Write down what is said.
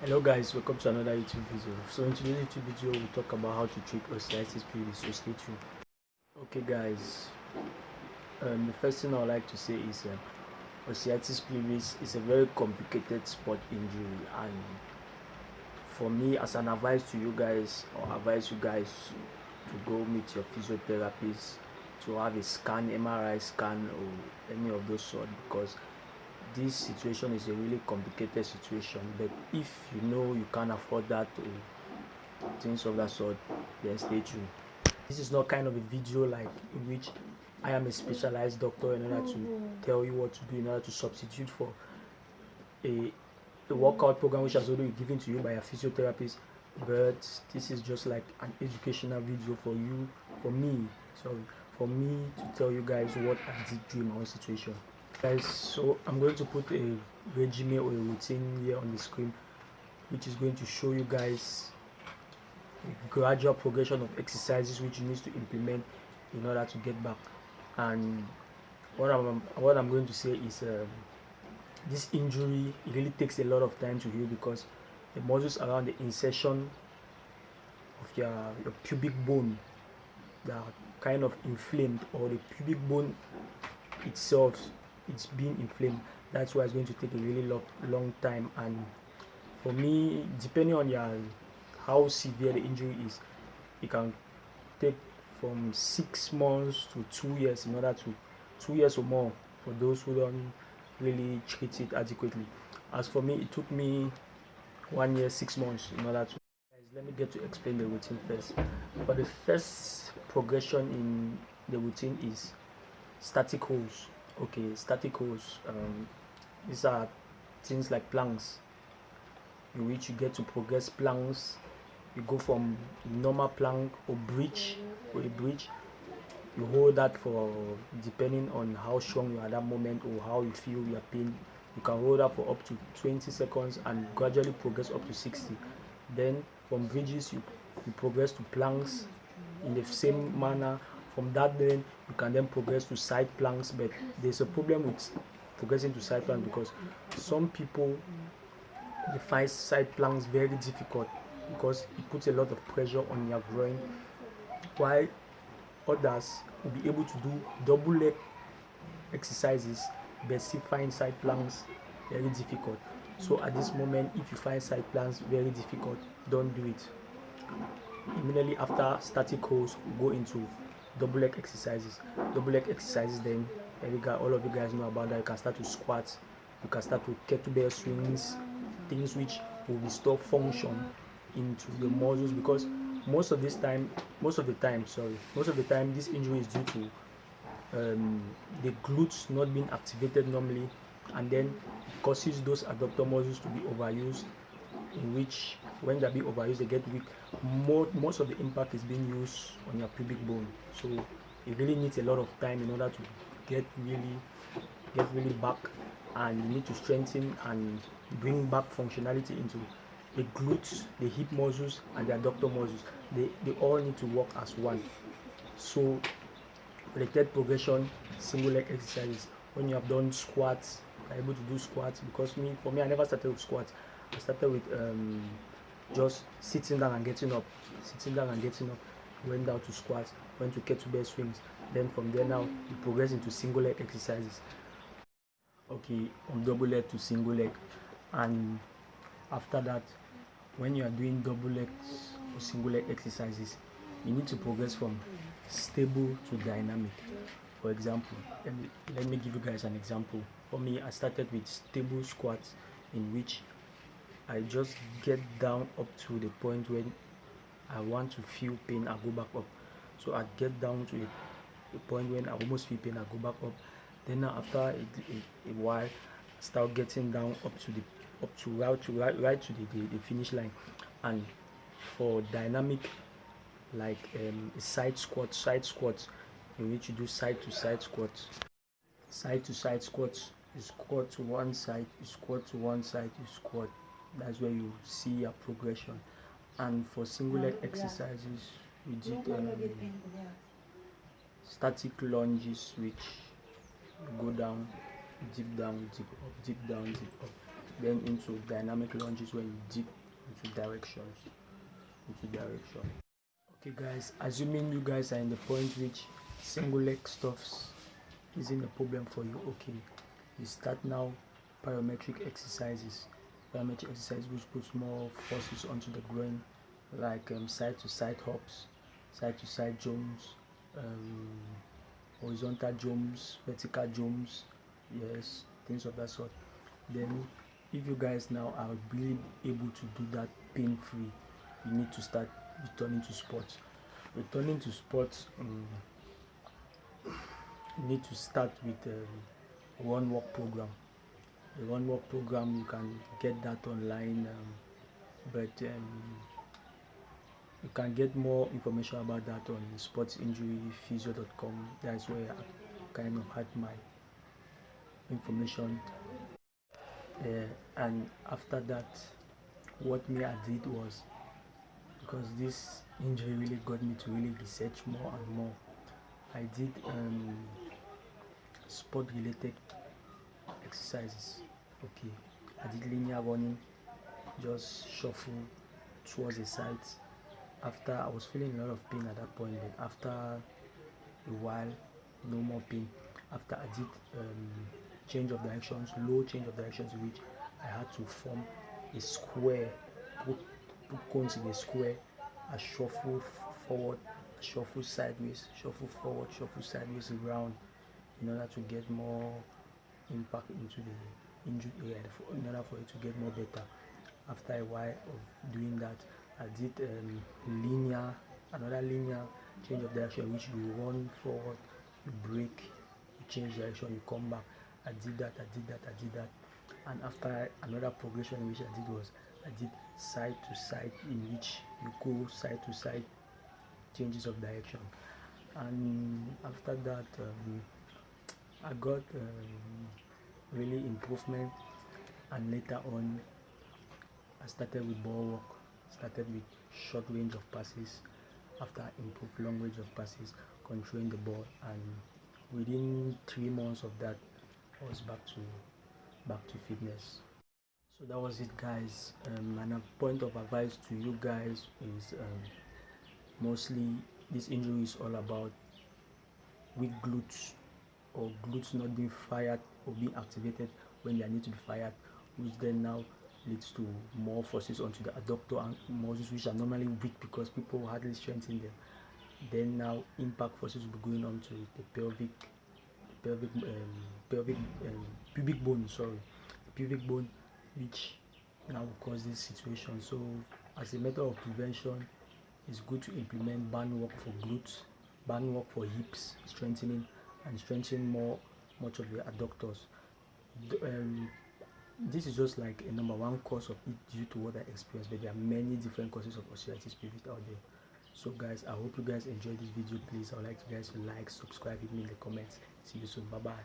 Hello guys, welcome to another YouTube video. So in today's YouTube video, we'll talk about how to treat osteitis pubis. So stay tuned. Okay guys, the first thing I would like to say is osteitis pubis is a very complicated sport injury, and for me, as an advice to you guys, or advise you guys to go meet your physiotherapist to have a scan, MRI scan, or any of those sort, because this situation is a really complicated situation. But if you know you can't afford that or things of that sort, then stay tuned. This is not kind of a video like in which I am a specialized doctor in order to tell you what to do in order to substitute for a, a workout program which has already been given to you by a physiotherapist. But this is just like an educational video for you, for me to tell you guys what I did during my own situation. Guys, so I'm going to put a regimen or a routine here on the screen, which is going to show you guys a gradual progression of exercises which you need to implement in order to get back. And what I'm going to say is this injury, it really takes a lot of time to heal, because the muscles around the insertion of your pubic bone, they are kind of inflamed, or the pubic bone itself, it's being inflamed. That's why it's going to take a really long time. And for me, depending on how severe the injury is, it can take from 6 months to 2 years, in order to 2 years or more, for those who don't really treat it adequately. As for me, it took me 1 year 6 months in order to. Guys, let me get to explain the routine first. But the first progression in the routine is static holds. Okay, static holds, these are things like planks, in which you get to progress planks. You go from normal plank or a bridge. You hold that for, depending on how strong you are at that moment or how you feel your pain, you can hold that for up to 20 seconds and gradually progress up to 60. Then from bridges, you progress to planks in the same manner. From that, then you can then progress to side planks. But there's a problem with progressing to side planks, because some people, they find side planks very difficult, because it puts a lot of pressure on your groin, while others will be able to do double leg exercises but still find side planks very difficult. So at this moment, if you find side planks very difficult, don't do it. Immediately after static holds, go into double leg exercises. Double leg exercises, then all of you guys know about that. You can start to squat, you can start with kettlebell swings, things which will restore function into your muscles, because most of the time this injury is due to the glutes not being activated normally, and then it causes those adductor muscles to be overused, in which when they're being overused, they get weak. Most of the impact is being used on your pubic bone, so it really needs a lot of time in order to get really back, and you need to strengthen and bring back functionality into the glutes, the hip muscles, and the adductor muscles. They all need to work as one. So for the third progression, single leg exercises. When you have done squats, you're able to do squats. Because for me, I never started with squats. I started with just sitting down and getting up, went down to squats, went to kettlebell swings. Then from there, now you progress into single leg exercises. Okay, from double leg to single leg. And after that, when you are doing double legs or single leg exercises, you need to progress from stable to dynamic. For example, let me give you guys an example. For me, I started with stable squats, in which I just get down up to the point when I want to feel pain, I go back up. So I get down to a point when I almost feel pain, I go back up. Then after a while, I start getting down up to right to the finish line. And for dynamic, like side squats, in which you do side to side squats. You squat to one side, you squat to one side, you squat. That's where you see your progression. And for single leg exercises, we did static lunges, which you go down, dip up, dip down, dip up. then into dynamic lunges where you dip into direction. Okay guys, assuming you guys are in the point which single leg stuffs isn't a problem for you, okay, you start now plyometric exercises. Plyometric exercise which puts more forces onto the groin, like side to side hops, side to side jumps, horizontal jumps, vertical jumps, yes, things of that sort. Then if you guys now are really able to do that pain free, you need to start returning to sports. Returning to sports, you need to start with a one walk program. The one walk program, you can get that online, but you can get more information about that on sportsinjuryphysio.com. That's where I kind of had my information. And after that, what me I did was, because this injury really got me to really research more and more, I did sport related exercises. Okay, I did linear running, just shuffle towards the sides. After, I was feeling a lot of pain at that point, but after a while, no more pain. After I did change of directions, low change of directions, which I had to form a square, put cones in a square. I shuffle forward, shuffle sideways, shuffle forward, shuffle sideways around, in order to get more impact into the injury area, in order for it to get more better. After a while of doing that, I did another linear change of direction, which you run forward, you break, you change direction, you come back. I did that. And after, another progression which I did was, I did side to side, in which you go side to side, changes of direction. And after that, I got really improvement, and later on I started with ball work, started with short range of passes. After I improved long range of passes, controlling the ball, and within 3 months of that, I was back to fitness. So that was it, guys. And a point of advice to you guys is, mostly this injury is all about weak glutes, or glutes not being fired or being activated when they need to be fired, which then now leads to more forces onto the adductor and muscles, which are normally weak because people hardly strengthen them. Then now impact forces will be going on to the pubic bone, pubic bone, which now will cause this situation. So as a method of prevention, it's good to implement band work for glutes, band work for hips strengthening, and strengthen much of the adductors. This is just like a number one cause of it due to what I experienced, but there are many different causes of osteitis pubis out there. So guys, I hope you guys enjoyed this video. Please, I would like you guys to like, subscribe, hit me in the comments. See you soon. Bye bye.